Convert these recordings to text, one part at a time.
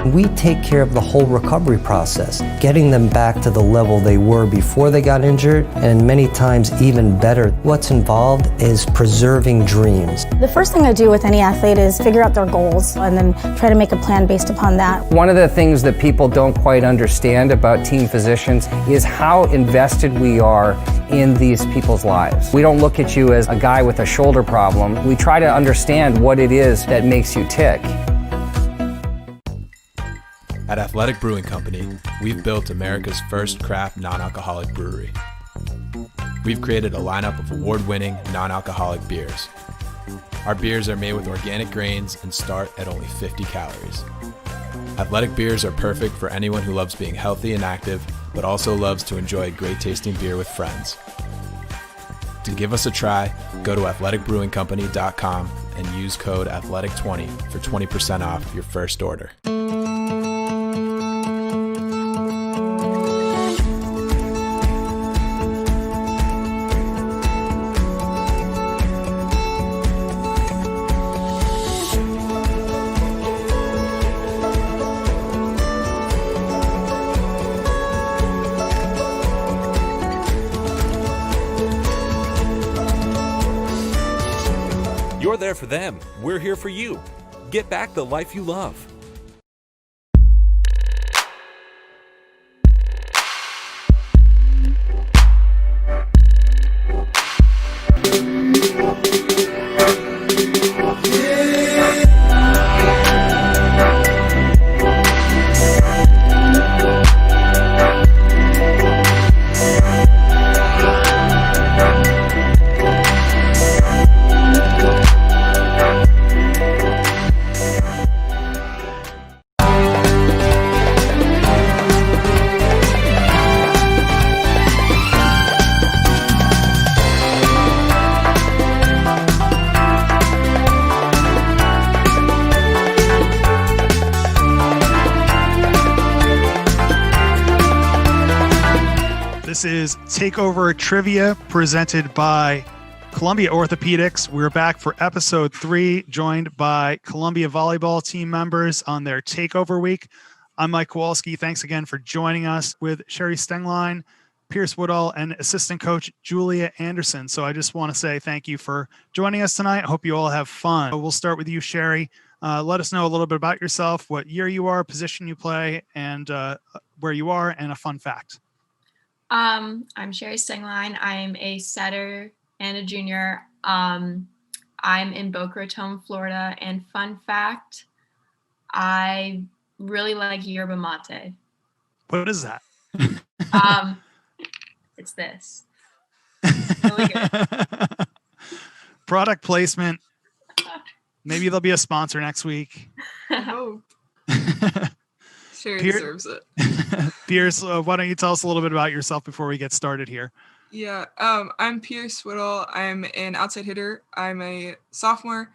We take care of the whole recovery process, getting them back to the level they were before they got injured, and many times even better. What's involved is preserving dreams. The first thing I do with any athlete is figure out their goals and then try to make a plan based upon that. One of the things that people don't quite understand about team physicians is how invested we are in these people's lives. We don't look at you as a guy with a shoulder problem. We try to understand what it is that makes you tick. At Athletic Brewing Company, we've built America's first craft non-alcoholic brewery. We've created a lineup of award-winning non-alcoholic beers. Our beers are made with organic grains and start at only 50 calories. Athletic beers are perfect for anyone who loves being healthy and active, but also loves to enjoy great tasting beer with friends. To give us a try, go to athleticbrewingcompany.com and use code ATHLETIC20 for 20% off your first order. You're there for them. We're here for you. Get back the life you love. This is Takeover Trivia presented by Columbia Orthopedics. We're back for episode 3, joined by Columbia Volleyball team members on their Takeover Week. I'm Mike Kowalski. Thanks again for joining us with Shari Stenglein, Pierce Woodall, and assistant coach Julia Anderson. So I just want to say thank you for joining us tonight. I hope you all have fun. We'll start with you, Shari. Let us know a little bit about yourself, what year you are, position you play, and where you are, and a fun fact. I'm Shari Stenglein. I'm a setter and a junior. I'm in Boca Raton, Florida. And fun fact, I really like yerba mate. What is that? It's this. Really good. Product placement. Maybe there'll be a sponsor next week. I hope. Shari deserves it. Pierce, why don't you tell us a little bit about yourself before we get started here? Yeah, I'm Pierce Woodall. I'm an outside hitter. I'm a sophomore.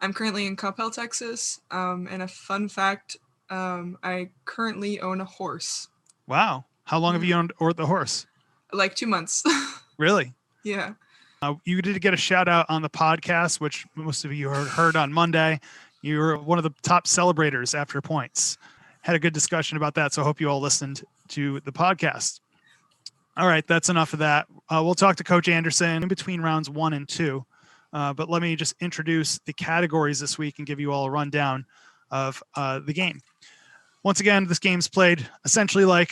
I'm currently in Coppell, Texas. And a fun fact, I currently own a horse. Wow. How long have you owned the horse? Like 2 months. Really? Yeah. You did get a shout out on the podcast, which most of you heard on Monday. You were one of the top celebrators after points. Had a good discussion about that, so I hope you all listened to the podcast. All right, that's enough of that. We'll talk to Coach Anderson in between rounds 1 and 2. But let me just introduce the categories this week and give you all a rundown of the game. Once again, this game's played essentially like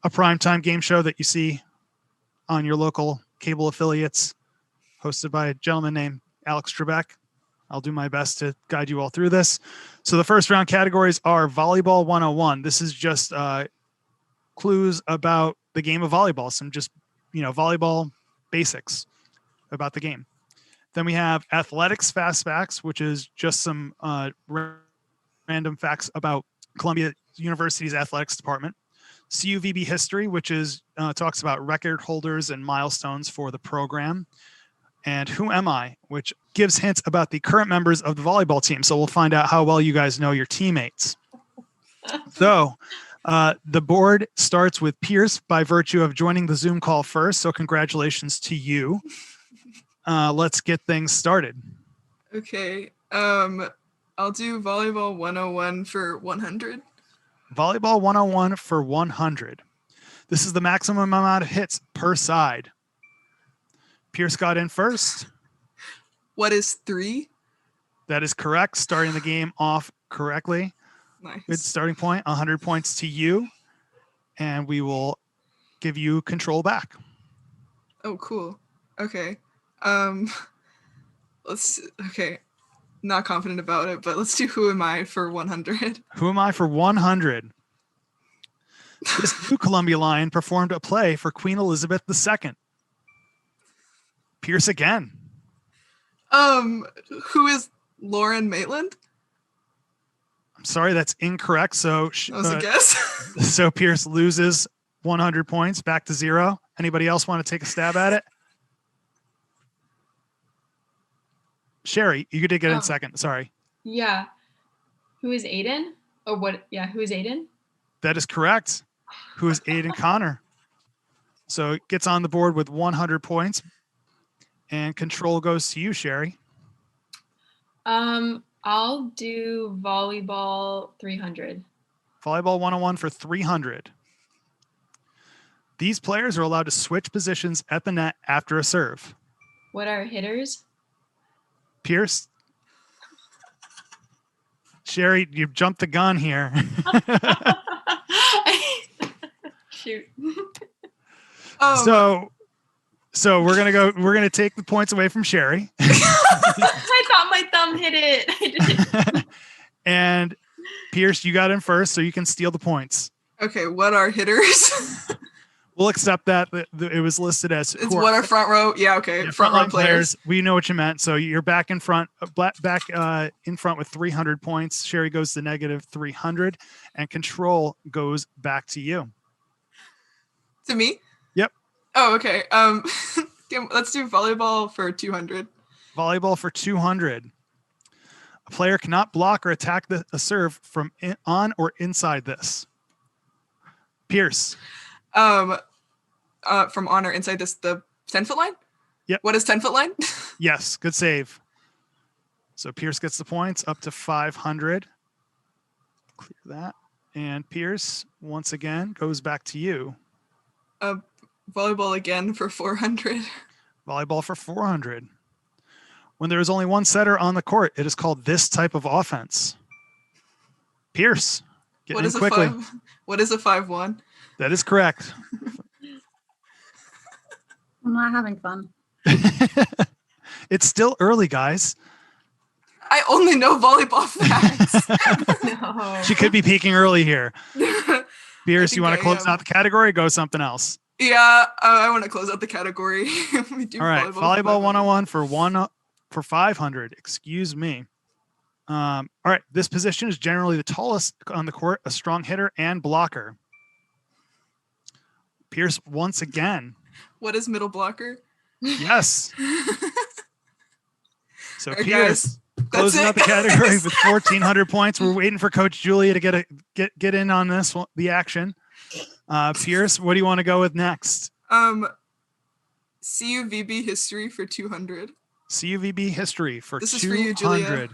a primetime game show that you see on your local cable affiliates, hosted by a gentleman named Alex Trebek. I'll do my best to guide you all through this. So the first round categories are Volleyball 101. This is just clues about the game of volleyball, some just, volleyball basics about the game. Then we have Athletics Fast Facts, which is just some random facts about Columbia University's athletics department. CUVB History, which is talks about record holders and milestones for the program. And Who Am I, which gives hints about the current members of the volleyball team. So we'll find out how well you guys know your teammates. So the board starts with Pierce by virtue of joining the Zoom call first. So congratulations to you. Let's get things started. Okay. I'll do Volleyball 101 for 100. Volleyball 101 for 100. This is the maximum amount of hits per side. Pierce got in first. What is 3? That is correct. Starting the game off correctly. Nice. Good starting point. 100 points to you. And we will give you control back. Oh, cool. Okay. Okay. Not confident about it, but let's do Who Am I for 100. Who am I for 100? This new Columbia Lion performed a play for Queen Elizabeth II. Pierce again. Who is Lauren Maitland? I'm sorry, that's incorrect. So, That was a guess. so Pierce loses 100 points, back to 0. Anybody else want to take a stab at it? Shari, you did get in second. Sorry. Yeah. Who is Aiden? Or what? Yeah, who is Aiden? That is correct. Who is Aiden Connor? So it gets on the board with 100 points. And control goes to you, Shari. I'll do volleyball 300. Volleyball 101 for 300. These players are allowed to switch positions at the net after a serve. What are hitters? Pierce. Shari, you jumped the gun here. Shoot. So we're gonna take the points away from Shari. I thought my thumb hit it. I didn't. And Pierce, you got in first, so you can steal the points. Okay, what are hitters? We'll accept that. It was listed as What are front row? Yeah, okay. Yeah, front row players. We know what you meant. So you're back in front, in front with 300 points. Shari goes to negative 300, and control goes back to you. To me? Yep. Oh, okay. Let's do volleyball for 200. Volleyball for 200. A player cannot block or attack a serve from on or inside this. Pierce. From on or inside this, the 10-foot line? Yep. What is 10-foot line? Yes, good save. So Pierce gets the points up to 500. Clear that. And Pierce, once again, goes back to you. Volleyball again for 400. Volleyball for 400. When there is only one setter on the court, it is called this type of offense. Pierce, get in quickly. What is a 5-1? That is correct. I'm not having fun. It's still early, guys. I only know volleyball facts. No. She could be peaking early here. Pierce, you want to close am. out the category or go something else? Yeah, I want to close out the category. We do All right, volleyball 101 for 500. Excuse me. All right, this position is generally the tallest on the court, a strong hitter and blocker. Pierce once again. What is middle blocker? Yes. So All right, Pierce guys, closing that's out the it, category guys. with 1,400 points. We're waiting for Coach Julia to get in on this the action. Pierce, what do you want to go with next? CUVB history for 200. CUVB history for This is 200. for you, Julia.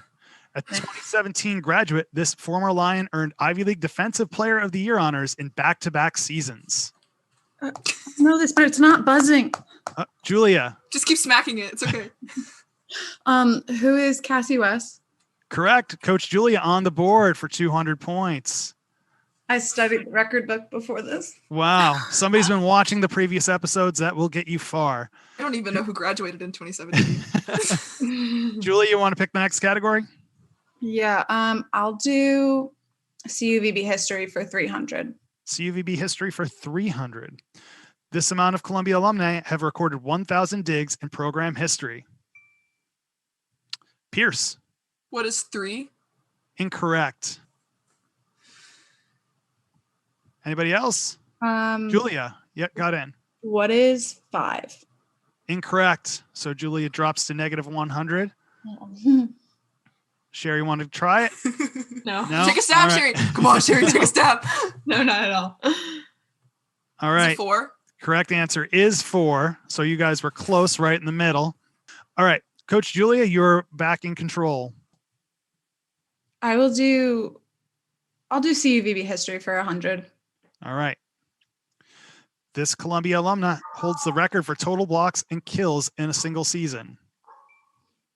A 2017 graduate, this former Lion earned Ivy League Defensive Player of the Year honors in back-to-back seasons. I know this, but it's not buzzing. Julia. Just keep smacking it. It's okay. Who is Cassie West? Correct. Coach Julia on the board for 200 points. I studied the record book before this. Wow. Somebody's been watching the previous episodes. That will get you far. I don't even know who graduated in 2017. Julia, you want to pick the next category? Yeah, I'll do CUVB history for 300. CUVB history for 300. This amount of Columbia alumni have recorded 1,000 digs in program history. Pierce. What is 3? Incorrect. Anybody else? Julia. Yep, got in. What is 5? Incorrect. So Julia drops to negative 100. Shari, want to try it? No. No? Take a stab, All right. Shari. Come on, Shari, take a stab. No, not at all. All Is right. it 4? Correct answer is 4. So you guys were close, right in the middle. All right. Coach Julia, you're back in control. I will do I'll do CUVB history for 100. All right. This Columbia alumna holds the record for total blocks and kills in a single season.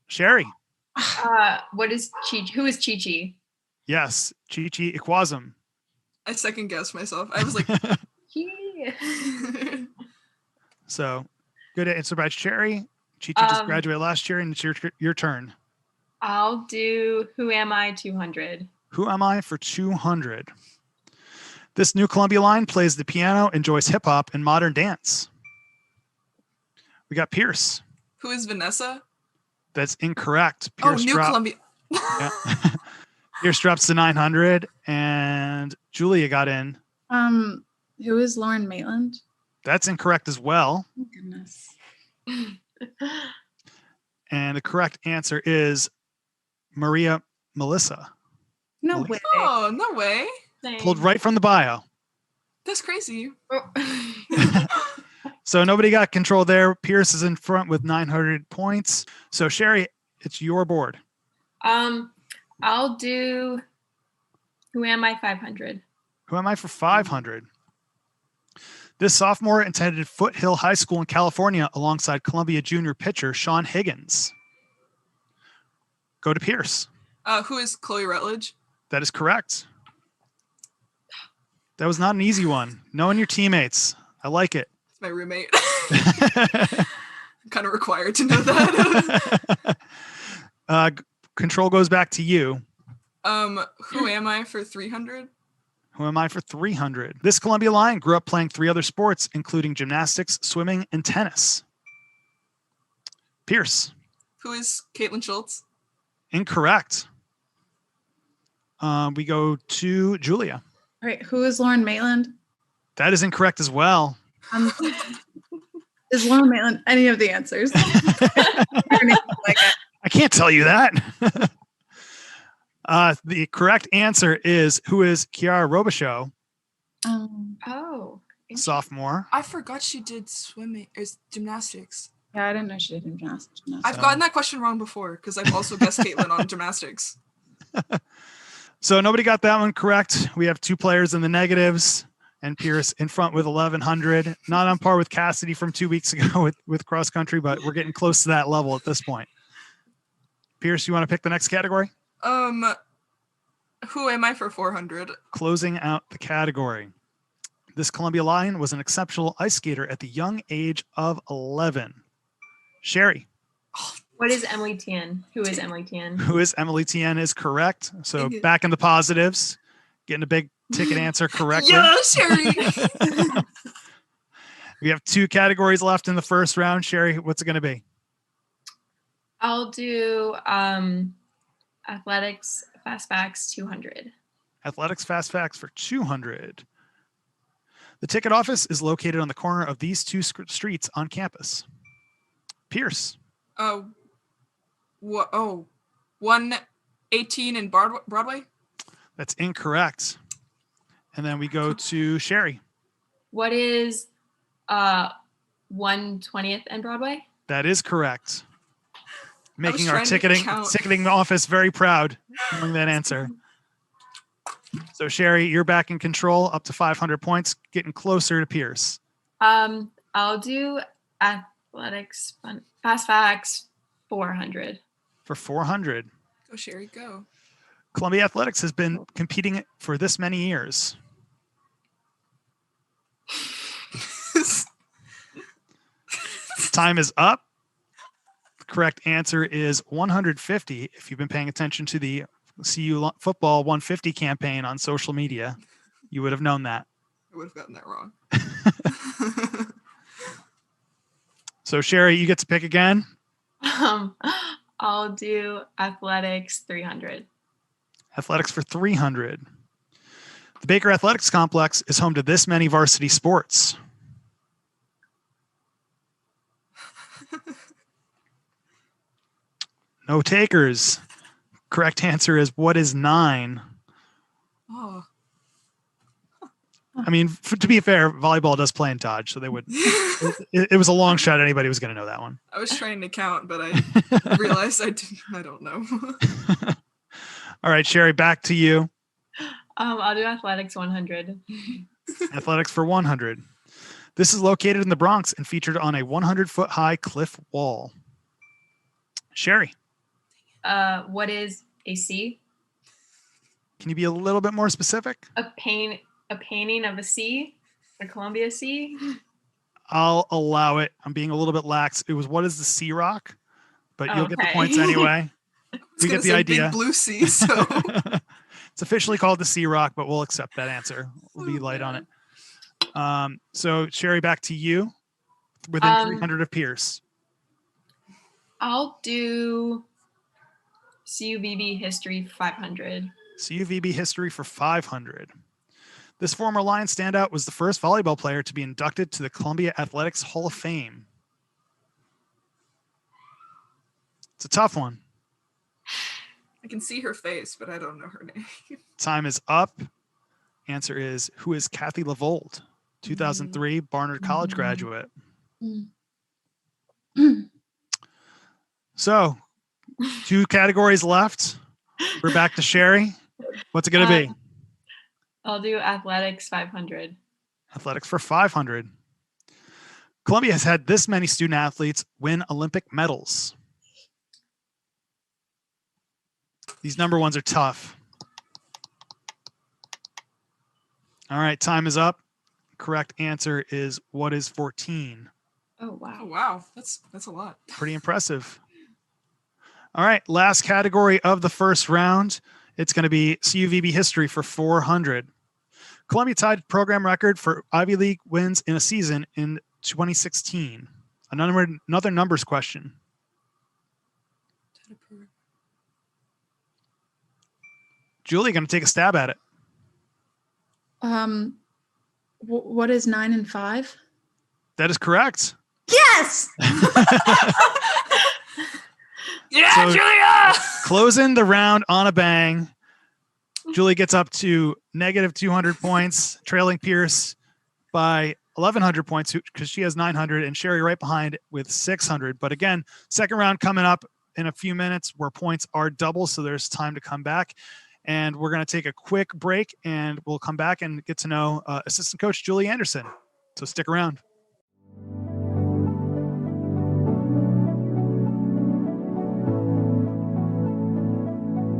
Sherry. What is Chi? Who is Chi Chi? Yes, Chi-Chi Ikwazum. I second guessed myself. I was like, So good answer by Sherry. Chi-Chi just graduated last year, and it's your turn. I'll do Who Am I 200. Who am I for 200? This new Columbia line plays the piano, enjoys hip hop and modern dance. We got Pierce. who is Vanessa? That's incorrect. Pierce New Columbia. Yeah. Pierce drops to 900, and Julia got in. Who is Lauren Maitland? That's incorrect as well. Oh, goodness. And the correct answer is Maria Melissa. No way. Oh, no way. Pulled right from the bio. That's crazy. So nobody got control there. Pierce is in front with 900 points. So Sherry, it's your board. I'll do Who Am I 500. Who am I for 500? This sophomore attended Foothill High School in California alongside Columbia junior pitcher Sean Higgins. Go to Pierce. Who is Chloe Rutledge? That is correct. That was not an easy one. Knowing your teammates. I like it. It's my roommate. I'm kind of required to know that. Control goes back to you. Who am I for 300? Who am I for 300? This Columbia line grew up playing 3 other sports, including gymnastics, swimming, and tennis. Pierce. Who is Caitlin Schultz? Incorrect. We go to Julia. All right. Who is Lauren Maitland? That is incorrect as well. Is Lauren Maitland any of the answers? I can't tell you that. The correct answer is who is Kiara Robichaux, sophomore. I forgot she did swimming or gymnastics. Yeah, I didn't know she did gymnastics. I've gotten that question wrong before because I've also guessed Caitlin on gymnastics. So nobody got that one correct. We have 2 players in the negatives, and Pierce in front with 1,100. Not on par with Cassidy from 2 weeks ago with cross country, but we're getting close to that level at this point. Pierce, you want to pick the next category? Who am I for 400? Closing out the category. This Columbia line was an exceptional ice skater at the young age of 11. Sherry. What is Emily Tien? Who is Emily Tien? Who is Emily Tien is correct. So back in the positives, getting a big ticket answer correctly. Yeah, Sherry. We have 2 categories left in the first round. Sherry, what's it going to be? I'll do athletics fast facts 200. Athletics fast facts for 200. The ticket office is located on the corner of these 2 streets on campus. Pierce. 118 in Broadway? That's incorrect. And then we go to Sherry. What is 120th and Broadway? That is correct. Making our ticketing office very proud knowing that answer. So Sherry, you're back in control, up to 500 points, getting closer to Pierce. I'll do athletics fast facts 400. For 400. Go Sherry, go. Columbia Athletics has been competing for this many years. Time is up. The correct answer is 150. If you've been paying attention to the CU Football 150 campaign on social media, you would have known that. I would have gotten that wrong. So Sherry, you get to pick again. I'll do athletics 300. Athletics for 300. The Baker Athletics Complex is home to this many varsity sports. No takers. Correct answer is what is 9? Oh. I mean, to be fair, volleyball does play in Dodge, so they would. It was a long shot. Anybody was going to know that one. I was trying to count, but I realized I don't know. All right, Sherry, back to you. I'll do athletics 100. Athletics for 100. This is located in the Bronx and featured on a 100-foot high cliff wall. Shari. What is a sea? Can you be a little bit more specific? A painting of a sea, the Columbia Sea. I'll allow it. I'm being a little bit lax. It was what is the sea rock? But you'll get the Okay. points anyway. We get the idea. Big blue sea, so It's officially called the sea rock, but we'll accept that answer. We'll be light on it. So Shari, back to you. Within 300 of Pierce. I'll do CUVB history 500. CUVB history for 500. This former Lion standout was the first volleyball player to be inducted to the Columbia Athletics Hall of Fame. It's a tough one. I can see her face, but I don't know her name. Time is up. Answer is, who is Kathy Lavold? 2003 Barnard College graduate. So, 2 categories left. We're back to Shari. What's it going to be? I'll do athletics 500. Athletics for 500. Columbia has had this many student athletes win Olympic medals. These number ones are tough. All right, time is up. Correct answer is what is 14? Oh, wow. Oh, wow. That's a lot. Pretty impressive. All right, last category of the first round. It's going to be CUVB history for 400. Columbia tied program record for Ivy League wins in a season in 2016. Another numbers question. Julie, going to take a stab at it. What is 9 and 5? That is correct. Yes. Yeah, So- Julia! Closing the round on a bang. Julie gets up to negative 200 points, trailing Pierce by 1,100 points because she has 900, and Shari right behind with 600. But again, second round coming up in a few minutes where points are double, so there's time to come back. And we're going to take a quick break, and we'll come back and get to know assistant coach Julie Anderson. So stick around.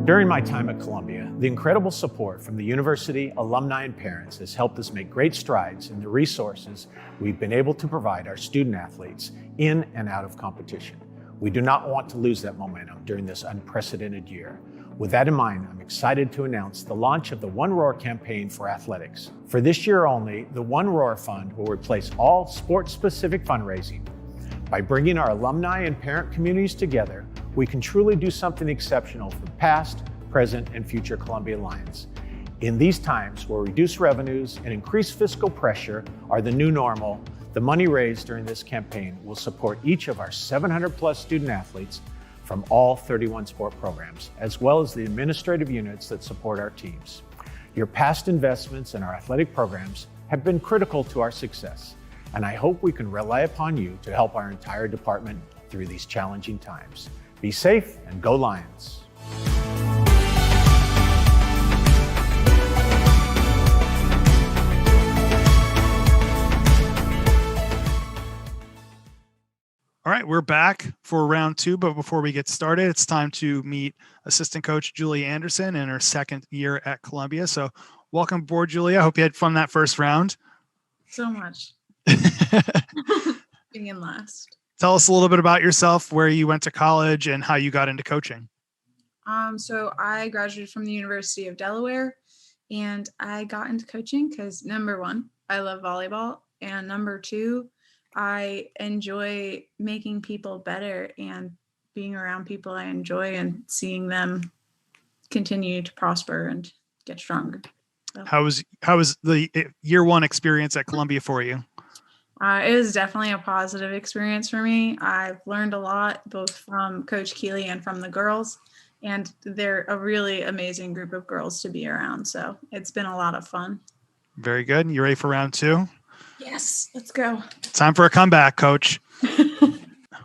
During my time at Columbia, the incredible support from the university, alumni, and parents has helped us make great strides in the resources we've been able to provide our student athletes in and out of competition. We do not want to lose that momentum during this unprecedented year. With that in mind, I'm excited to announce the launch of the One Roar campaign for athletics. For this year only, the One Roar Fund will replace all sports-specific fundraising. By bringing our alumni and parent communities together, we can truly do something exceptional for past, present, and future Columbia Lions. In these times where reduced revenues and increased fiscal pressure are the new normal, the money raised during this campaign will support each of our 700+ student athletes from all 31 sport programs, as well as the administrative units that support our teams. Your past investments in our athletic programs have been critical to our success, and I hope we can rely upon you to help our entire department through these challenging times. Be safe and go Lions. All right, we're back for round 2, but before we get started, it's time to meet assistant coach Julie Anderson in her second year at Columbia. So welcome aboard, Julia. I hope you had fun that first round. So much. Being in last. Tell us a little bit about yourself, where you went to college, and how you got into coaching. So I graduated from the University of Delaware, and I got into coaching because number 1, I love volleyball, and number 2, I enjoy making people better and being around people I enjoy and seeing them continue to prosper and get stronger. So, How was the year 1 experience at Columbia for you? it was definitely a positive experience for me. I've learned a lot, both from Coach Keeley and from the girls, and they're a really amazing group of girls to be around. So it's been a lot of fun. Very good. You ready for round 2? Yes, let's go. Time for a comeback, coach.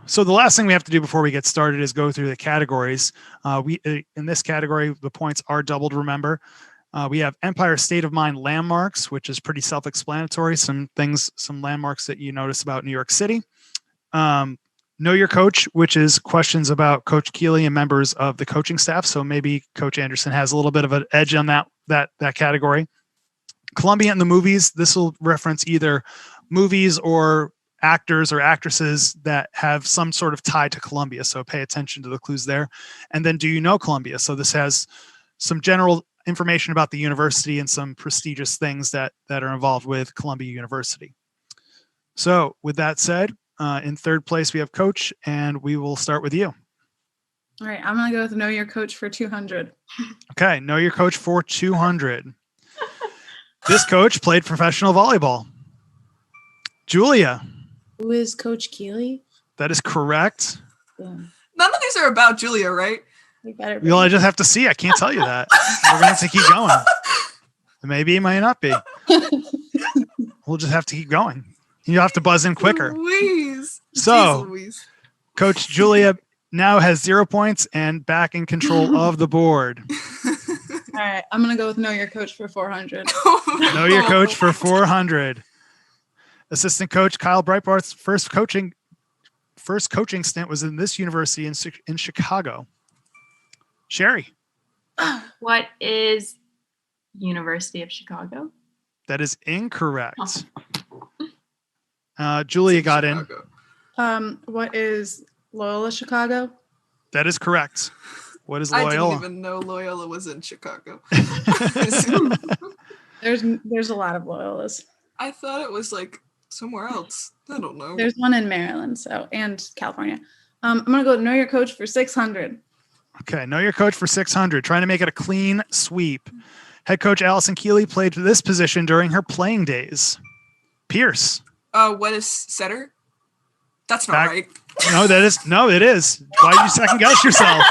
So the last thing we have to do before we get started is go through the categories. In this category, the points are doubled, remember. We have Empire State of Mind landmarks, which is pretty self-explanatory. Some landmarks that you notice about New York City. Know Your Coach, which is questions about Coach Keeley and members of the coaching staff. So maybe Coach Anderson has a little bit of an edge on that category. Columbia in the movies. This will reference either movies or actors or actresses that have some sort of tie to Columbia. So pay attention to the clues there. And then, do you know Columbia? So this has some general information about the university and some prestigious things that are involved with Columbia University. So with that said, in third place, we have Coach, and we will start with you. All right, I'm going to go with Know Your Coach for 200. Okay, Know Your Coach for 200. This coach played professional volleyball. Julia. Who is Coach Keeley? That is correct. None of these are about Julia, right? We better be. Well, I just have to see. I can't tell you that. We're going to have to keep going. Maybe it might not be. We'll just have to keep going. You have to buzz in quicker. Louise. So, Jeez, Louise. Coach Julia now has 0 points and back in control of the board. All right, I'm going to go with Know Your Coach for 400. Know Your Coach for 400. Assistant coach Kyle Breitbarth's first coaching stint was in this university in Chicago. Shari. What is University of Chicago? That is incorrect. Julia got in. What is Loyola Chicago? That is correct. What is I Loyola? didn't even know Loyola was in Chicago. There's a lot of Loyolas. I thought it was like somewhere else. I don't know. There's one in Maryland, and California. I'm gonna go Know Your Coach for 600. Okay, Know Your Coach for 600. Trying to make it a clean sweep. Head coach Allison Keeley played this position during her playing days. Pierce. What is setter? That's not right. No, it is. Why did you second guess yourself?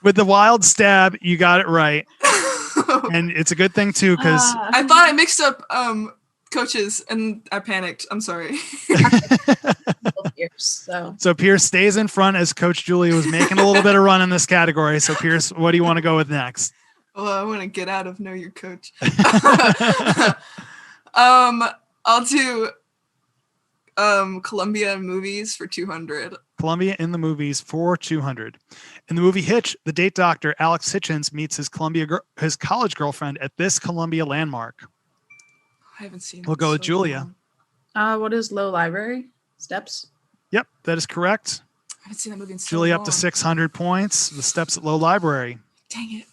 With the wild stab, you got it right. And it's a good thing too, because I thought I mixed up coaches and I panicked. I'm sorry. So Pierce stays in front as Coach Julia was making a little bit of run in this category. So Pierce, what do you want to go with next? Well, I want to get out of Know Your Coach. I'll do Columbia movies for 200. Columbia in the movies for 200. In the movie Hitch, the date doctor Alex Hitchens meets his college girlfriend at this Columbia landmark. I haven't seen it. We'll go with Julia. What is Low Library? Steps? Yep, that is correct. I haven't seen that movie in so Julia long. up to 600 points. The Steps at Low Library. Dang it.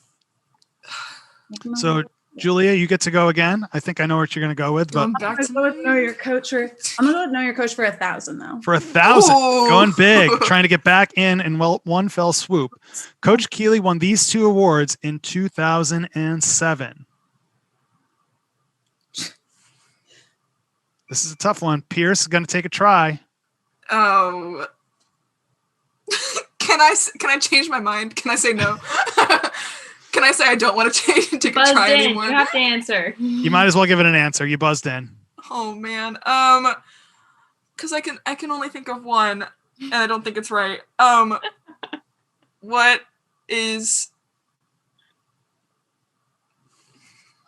So Julia, you get to go again. I think I know what you're going to go with, but I'm gonna go with Know Your Coach for 1,000 though. For 1,000, Ooh. going big, trying to get back in one fell swoop. Coach Keeley won these 2 awards in 2007. This is a tough one. Pierce is going to take a try. Oh. Can I change my mind? Can I say no? Can I say I don't want to take a try anymore? You have to answer. You might as well give it an answer. You buzzed in. Oh man. Because I can only think of one, and I don't think it's right. What is?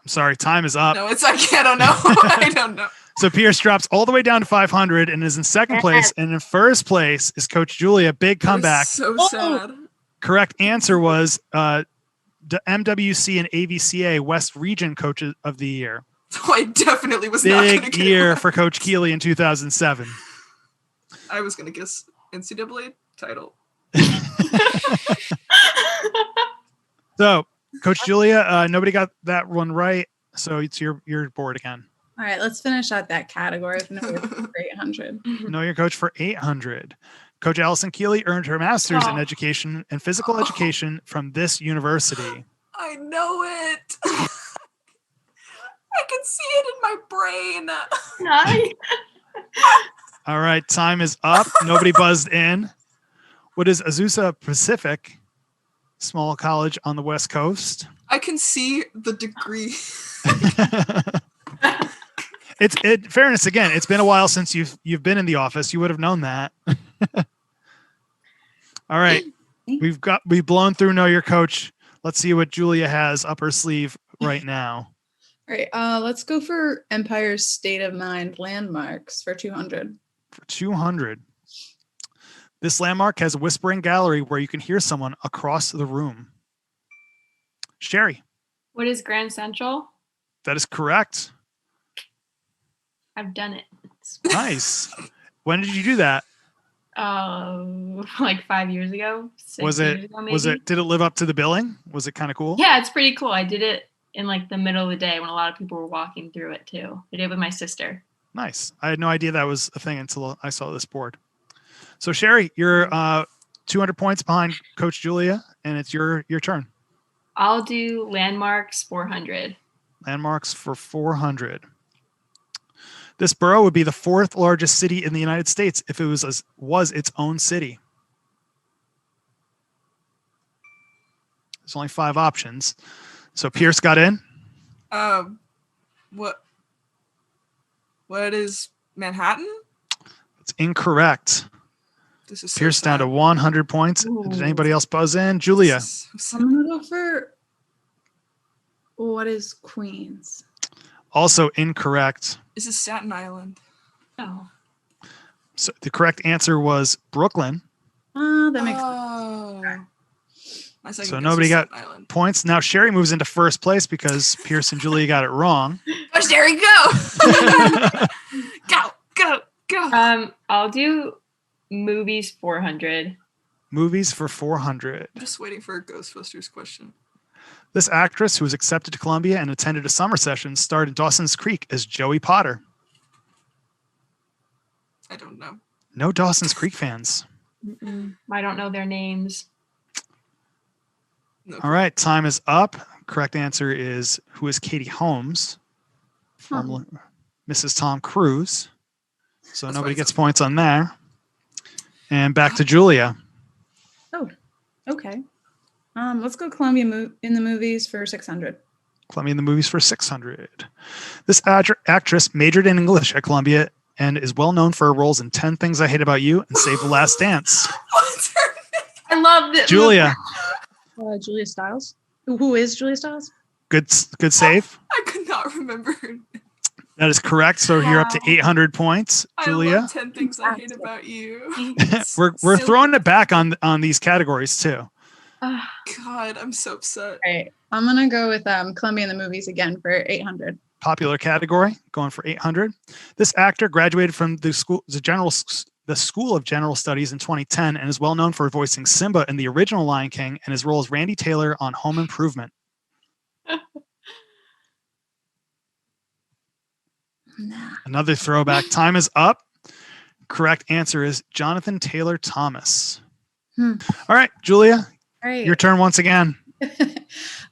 I'm sorry, time is up. No, I don't know. I don't know. So Pierce drops all the way down to 500 and is in second place. And in first place is Coach Julia. Big comeback. So sad. Correct answer was the MWC and AVCA West Region Coach of the Year. So I definitely was not going to Big get year it. for Coach Keeley in 2007. I was going to guess NCAA title. So, Coach Julia, nobody got that one right. So it's your board again. All right, let's finish out that category with Know Your Coach for 800. Know Your Coach for 800. Coach Allison Keeley earned her master's in education and physical education from this university. I know it. I can see it in my brain. Nice. All right, time is up. Nobody buzzed in. What is Azusa Pacific? Small college on the West Coast. I can see the degree. Fairness again, it's been a while since you've been in the office. You would have known that. All right. We've blown through Know Your Coach. Let's see what Julia has up her sleeve right now. All right, let's go for Empire's State of Mind landmarks for 200. For 200. This landmark has a whispering gallery where you can hear someone across the room. Shari. What is Grand Central? That is correct. I've done it. Nice. When did you do that? Like 5 years ago. 6 Was years it ago, maybe. was it did it live up to the billing? Was it kind of cool? Yeah, it's pretty cool. I did it in like the middle of the day when a lot of people were walking through it too. I did it with my sister. Nice. I had no idea that was a thing until I saw this board. So Shari, you're 200 points behind Coach Julia, and it's your turn. I'll do landmarks 400. Landmarks for 400. This borough would be the 4th largest city in the United States if it was its own city. There's only 5 options. So Pierce got in. What is Manhattan? It's incorrect. This is so Pierce down sad. to 100 points. Ooh. Did anybody else buzz in? Julia. This is so sad. I'm gonna go for what is Queens? Also incorrect. This is Staten Island. Oh. So the correct answer was Brooklyn. That makes My second So guess nobody was got Staten Island. points. Now Shari moves into first place because Pierce and Julia got it wrong. Oh, there you go. Go. I'll do movies 400. Movies for 400. I'm just waiting for a Ghostbusters question. This actress, who was accepted to Columbia and attended a summer session, starred in Dawson's Creek as Joey Potter. I don't know. No Dawson's Creek fans. I don't know their names. No. All right, time is up. Correct answer is who is Katie Holmes from Mrs. Tom Cruise. So That's nobody fine. gets points on there. And back to Julia. Oh, okay. Let's go Columbia in the movies for 600. Columbia in the movies for 600. This actress majored in English at Columbia and is well known for her roles in 10 Things I Hate About You and Save the Last Dance. What's her name? I love this. Julia, Julia Stiles. Who is Julia Stiles? good save. I could not remember her name. That is correct. So you're up to 800 points, I Julia. love 10 Things I Hate About You. We're throwing it back on these categories too. God, I'm so upset. All right. I'm going to go with Columbia in the movies again for 800. Popular category, going for 800. This actor graduated from the School of General Studies in 2010 and is well known for voicing Simba in the original Lion King and his role as Randy Taylor on Home Improvement. Another throwback. Time is up. Correct answer is Jonathan Taylor Thomas. All right, Julia, All right. your turn once again.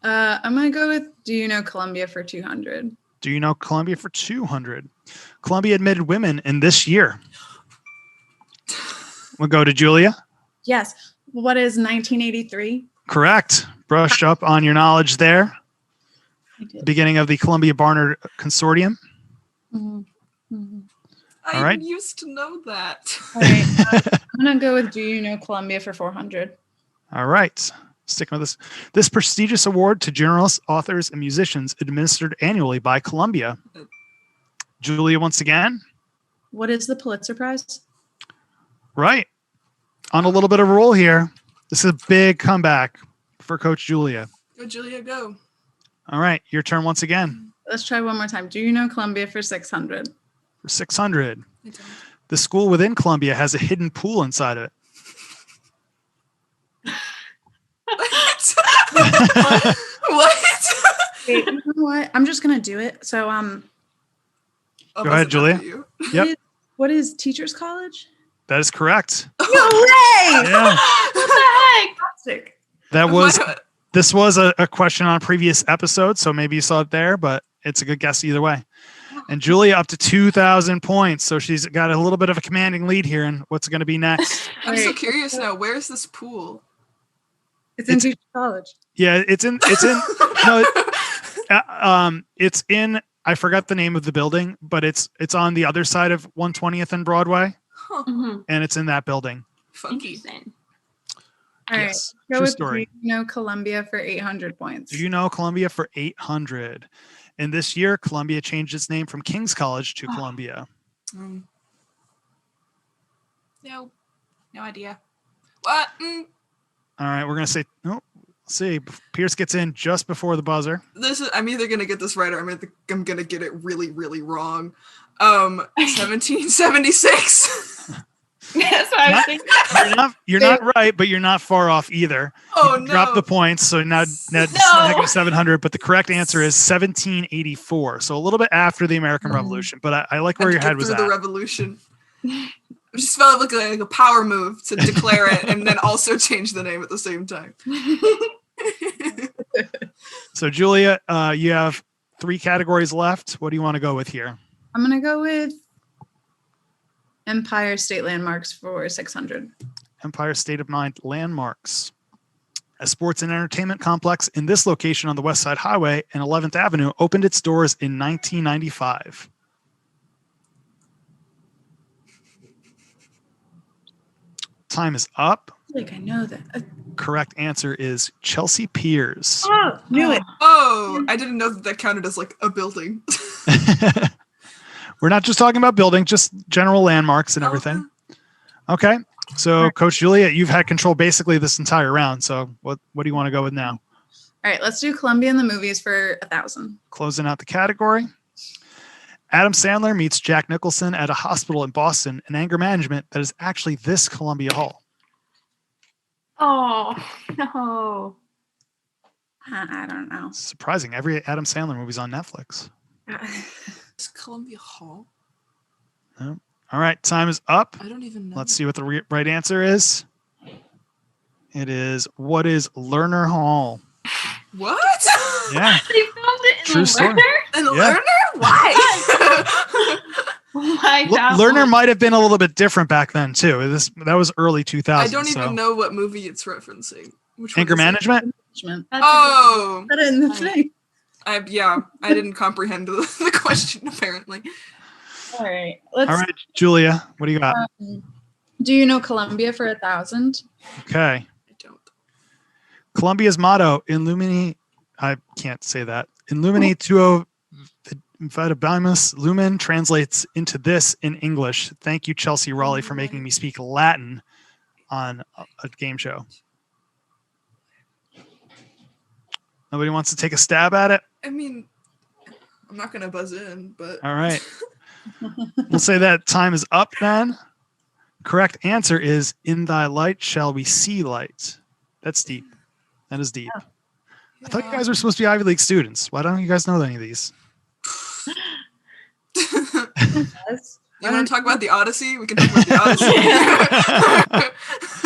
I'm going to go with Do You Know Columbia for 200. Do you know Columbia for 200? Columbia admitted women in this year. We'll go to Julia. Yes. What is 1983? Correct. Brushed up on your knowledge there. I did. Beginning of the Columbia Barnard Consortium. I All right. used to know that. All right. I'm going to go with Do You Know Columbia for 400. All right. Sticking with this. This prestigious award to journalists, authors, and musicians administered annually by Columbia. Julia, once again. What is the Pulitzer Prize? Right. On a little bit of a roll here. This is a big comeback for Coach Julia. Go, Julia, go. All right. Your turn once again. Let's try one more time. Do you know Columbia for 600? For 600. I don't. The school within Columbia has a hidden pool inside of it. What? Wait, you know what? I'm just gonna do it. So Go ahead, Julia. Yep. What is Teachers College? That is correct. No way! Yeah. What the heck? Fantastic. That was this was a question on a previous episode, so maybe you saw it there, but it's a good guess either way. And Julia up to 2,000 points, so she's got a little bit of a commanding lead here in what's going to be next. I'm so curious now. Where's this pool? It's in Teachers College. Yeah, it's in it's in I forgot the name of the building, but it's on the other side of 120th and Broadway, Huh. Mm-hmm. and it's in that building. Funky. Interesting. All right. Yes. Go True with story. Do you know Columbia for 800 points? Do you know Columbia for 800? And this year, Columbia changed its name from King's College to Columbia. No idea. What? All right, we're gonna say no. See, Pierce gets in just before the buzzer. I'm either gonna get this right or I'm gonna get it really, really wrong. 1776. That's what I was thinking. You're not right, but you're not far off either. Oh, You dropped the points, so now negative 700. But the correct answer is 1784. So a little bit after the American Revolution. But I like where your head was at. The revolution. I just felt like a power move to declare it and then also change the name at the same time. So Julia, you have 3 categories left. What do you want to go with here? I'm going to go with Empire State Landmarks for 600. Empire State of Mind Landmarks. A sports and entertainment complex in this location on the West Side Highway and 11th Avenue opened its doors in 1995. Time is up. Like I know that. Correct answer is Chelsea Piers. Oh, knew it. Oh, I didn't know that counted as like a building. We're not just talking about building, just general landmarks and everything. Okay. So Coach Julia, you've had control basically this entire round. So what do you want to go with now? All right, let's do Columbia in the movies for 1,000. Closing out the category. Adam Sandler meets Jack Nicholson at a hospital in Boston in anger management that is actually this Columbia Hall. Oh, no. I don't know. Surprising. Every Adam Sandler movie's on Netflix. It's Columbia Hall. No. All right, time is up. I don't even know. Let's see what the right answer is. It is, what is Lerner Hall? What? Yeah. They filmed it in True story. In Yeah. Lerner? Why? Lerner might have been a little bit different back then too. That was early 2000s. I don't even know what movie it's referencing. Which one Anger is it? management? Oh. Put it in the thing. I didn't comprehend the question apparently. All right. All right, Julia, what do you got? Do you know Columbia for 1,000? Okay. I don't. Columbia's motto, Illumini, I can't say that. Illumini tuo vitabimus lumen translates into this in English. Thank you, Chelsea Raleigh, for making me speak Latin on a game show. Nobody wants to take a stab at it? I mean, I'm not gonna buzz in, but All right. We'll say that time is up then. Correct answer is, in thy light shall we see light. That's deep. That is deep. I thought you guys were supposed to be Ivy League students. Why don't you guys know any of these? You want to talk about the Odyssey? We can talk about the Odyssey.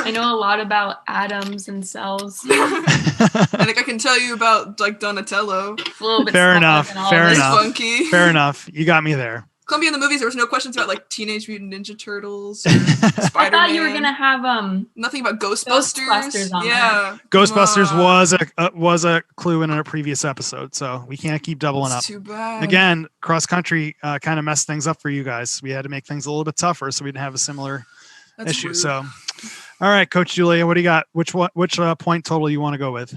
I know a lot about atoms and cells. I think I can tell you about like Donatello. A little bit Fair enough. Fair enough. Funky. Fair enough. You got me there. Columbia in the movies, there was no questions about like Teenage Mutant Ninja Turtles or Spider-Man. I thought you were gonna have nothing about Ghostbusters. on yeah, Ghostbusters was a clue in a previous episode, so we can't keep doubling up. Too bad. Again, cross country kind of messed things up for you guys. We had to make things a little bit tougher so we didn't have a similar issue. Rude. So, all right, Coach Julia, what do you got? Which point total you want to go with?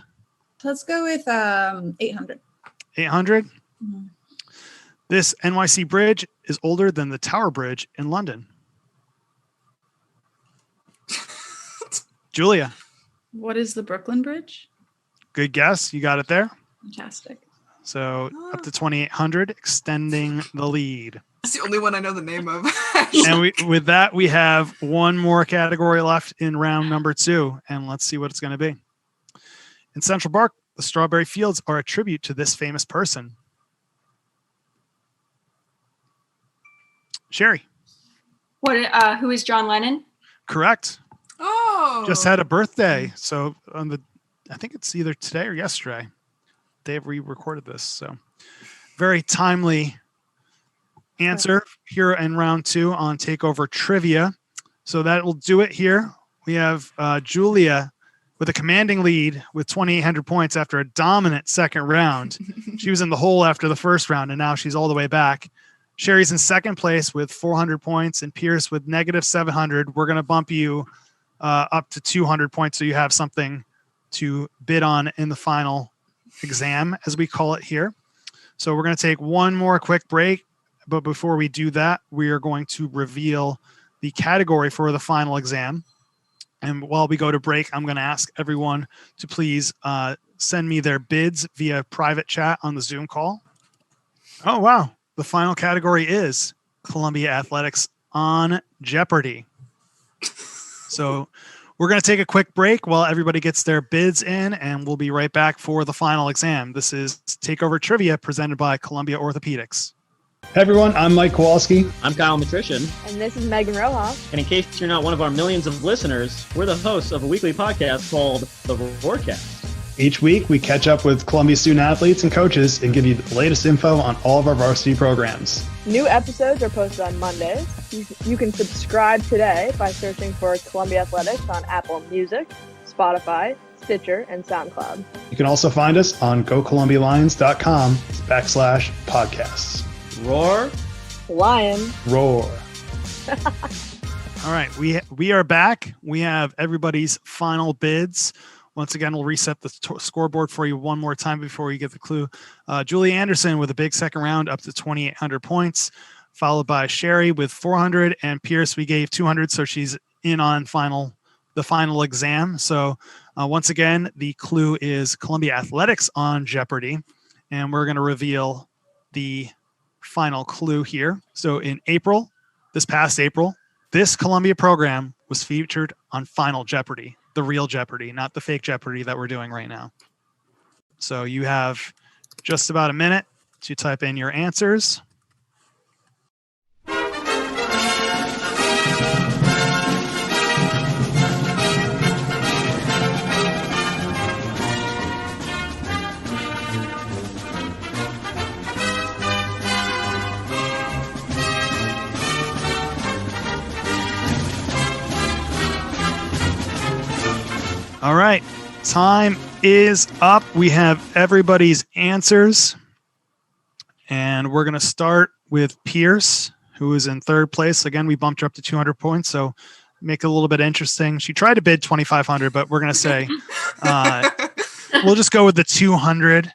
Let's go with 800. 800. Mm-hmm. This NYC bridge is older than the Tower Bridge in London. Julia. What is the Brooklyn Bridge? Good guess. You got it there. Fantastic. So up to 2,800, extending the lead. That's the only one I know the name of. And with that, we have one more category left in round number 2. And let's see what it's going to be. In Central Park, the strawberry fields are a tribute to this famous person. Sherry. What? Who is John Lennon? Correct. Oh. Just had a birthday. So I think it's either today or yesterday. They have re-recorded this. So very timely answer here in round 2 on Takeover Trivia. So that will do it here. We have Julia with a commanding lead with 2,800 points after a dominant second round. She was in the hole after the first round, and now she's all the way back. Sherry's in second place with 400 points and Pierce with negative 700. We're going to bump you up to 200 points. So you have something to bid on in the final exam, as we call it here. So we're going to take one more quick break. But before we do that, we are going to reveal the category for the final exam. And while we go to break, I'm going to ask everyone to please send me their bids via private chat on the Zoom call. Oh, wow. The final category is Columbia Athletics on Jeopardy. So we're going to take a quick break while everybody gets their bids in, and we'll be right back for the final exam. This is Takeover Trivia presented by Columbia Orthopedics. Hey everyone, I'm Mike Kowalski. I'm Kyle Matrician. And this is Megan Rojas. And in case you're not one of our millions of listeners, we're the hosts of a weekly podcast called The Roarcast. Each week, we catch up with Columbia student athletes and coaches and give you the latest info on all of our varsity programs. New episodes are posted on Mondays. You can subscribe today by searching for Columbia Athletics on Apple Music, Spotify, Stitcher, and SoundCloud. You can also find us on GoColumbiaLions.com/podcasts. Roar. Lion. Roar. All right, we are back. We have everybody's final bids. Once again, we'll reset the scoreboard for you one more time before you get the clue. Julie Anderson with a big second round up to 2,800 points, followed by Shari with 400, and Pierce we gave 200, so she's in on the final exam. So once again, the clue is Columbia Athletics on Jeopardy, and we're going to reveal the final clue here. So in April, this past April, this Columbia program was featured on Final Jeopardy, the real Jeopardy, not the fake Jeopardy that we're doing right now. So you have just about a minute to type in your answers. All right, time is up. We have everybody's answers, and we're going to start with Pierce, who is in third place. Again, we bumped her up to 200 points, so make it a little bit interesting. She tried to bid 2,500, but we're going to say we'll just go with the 200.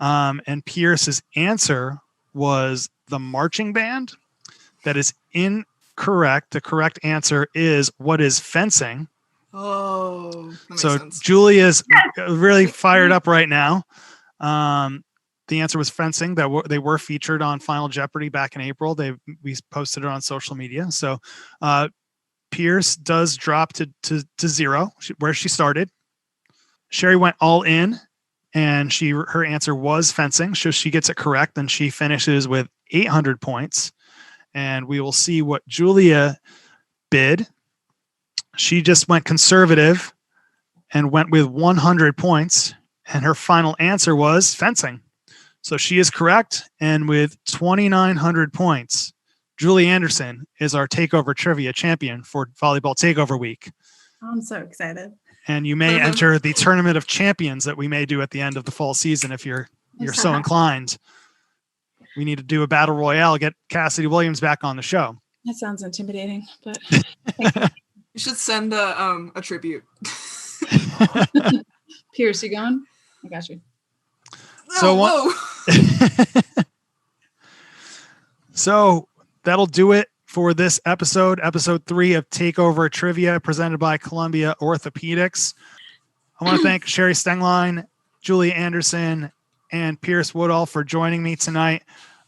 And Pierce's answer was the marching band. That is incorrect. The correct answer is what is fencing. Oh, that makes so sense. Julie is really fired up right now. The answer was fencing. They were featured on Final Jeopardy back in April. We posted it on social media. So Pierce does drop to zero, where she started. Shari went all in, and her answer was fencing. So she gets it correct, and she finishes with 800 points. And we will see what Julia bid. She just went conservative and went with 100 points, and her final answer was fencing. So she is correct, and with 2,900 points, Julie Anderson is our Takeover Trivia champion for Volleyball Takeover Week. I'm so excited. And you may enter the Tournament of Champions that we may do at the end of the fall season if you're so inclined. We need to do a battle royale, get Cassidy Williams back on the show. That sounds intimidating, but You should send a tribute. Pierce, you going? I got you. So So that'll do it for this episode 3 of Takeover Trivia presented by Columbia Orthopedics. I want to thank Shari Stenglein, Julie Anderson, and Pierce Woodall for joining me tonight.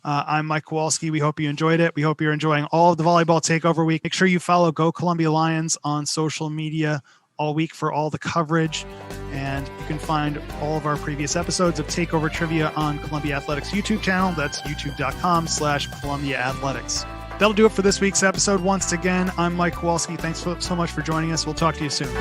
I'm Mike Kowalski. We hope you enjoyed it. We hope you're enjoying all of the Volleyball Takeover Week. Make sure you follow Go Columbia Lions on social media all week for all the coverage. And you can find all of our previous episodes of Takeover Trivia on Columbia Athletics YouTube channel. That's youtube.com/Columbia Athletics. That'll do it for this week's episode. Once again, I'm Mike Kowalski. Thanks so much for joining us. We'll talk to you soon.